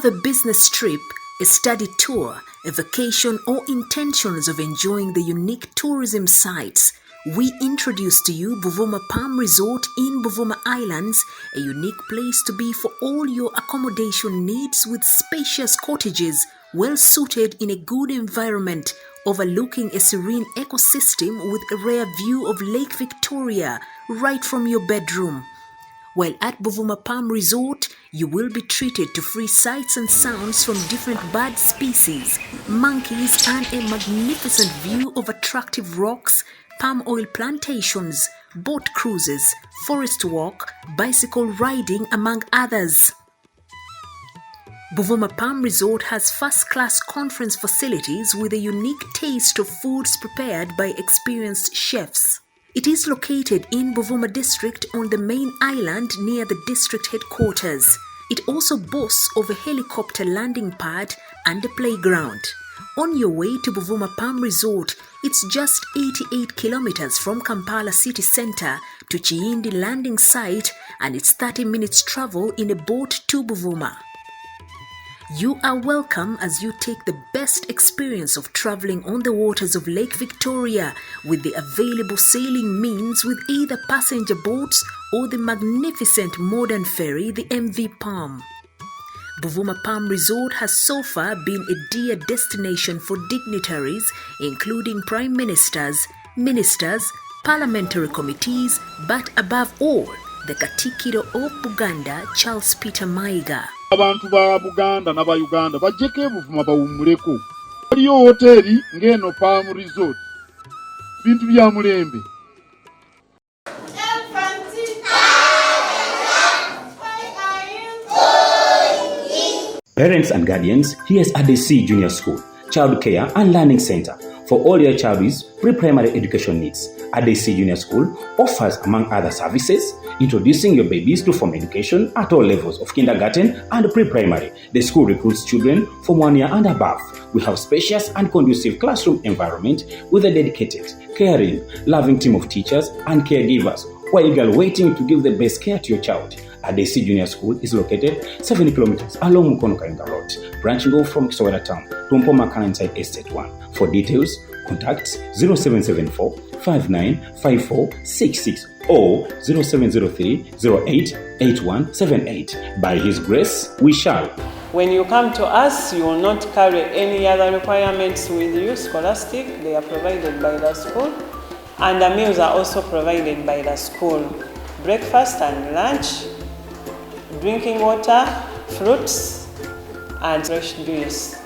have a business trip, a study tour, a vacation, or intentions of enjoying the unique tourism sites, we introduce to you Buvuma Palm Resort in Buvuma Islands, a unique place to be for all your accommodation needs with spacious cottages, well suited in a good environment, overlooking a serene ecosystem with a rare view of Lake Victoria right from your bedroom. While at Buvuma Palm Resort, you will be treated to free sights and sounds from different bird species, monkeys, and a magnificent view of attractive rocks, palm oil plantations, boat cruises, forest walk, bicycle riding, among others. Buvuma Palm Resort has first-class conference facilities with a unique taste of foods prepared by experienced chefs. It is located in Buvuma district on the main island near the district headquarters. It also boasts of a helicopter landing pad and a playground. On your way to Buvuma Palm Resort, it's just 88 kilometers from Kampala city center to Chiindi landing site, and it's 30 minutes travel in a boat to Buvuma. You are welcome as you take the best experience of traveling on the waters of Lake Victoria with the available sailing means with either passenger boats or the magnificent modern ferry, the MV Palm. Buvuma Palm Resort has so far been a dear destination for dignitaries, including prime ministers, ministers, parliamentary committees, but above all, the Katikiro of Buganda, Charles Peter Mayiga. Abantu ba Buganda na ba Uganda bajjeko Buvuma bawumuleko. Waliyo hoteli ng'eno Palm Resort. Bintu bya mulembe. Parents and guardians, here's ADC Junior School, Child Care and Learning Center for all your child's pre-primary education needs. ADC Junior School offers, among other services, introducing your babies to formal education at all levels of kindergarten and pre-primary. The school recruits children from 1 year and above. We have spacious and conducive classroom environment with a dedicated, caring, loving team of teachers and caregivers who are eagerly waiting to give the best care to your child. ADC Junior School is located 7 kilometers along Mukono Road, branching off from Kisowera Town to Mpomaka inside Estate 1. For details, contact 0774 595466 or 0703 08 8178. By His grace, we shall. When you come to us, you will not carry any other requirements with you. Scholastic, they are provided by the school, and the meals are also provided by the school. Breakfast and lunch, drinking water, fruits, and fresh juice.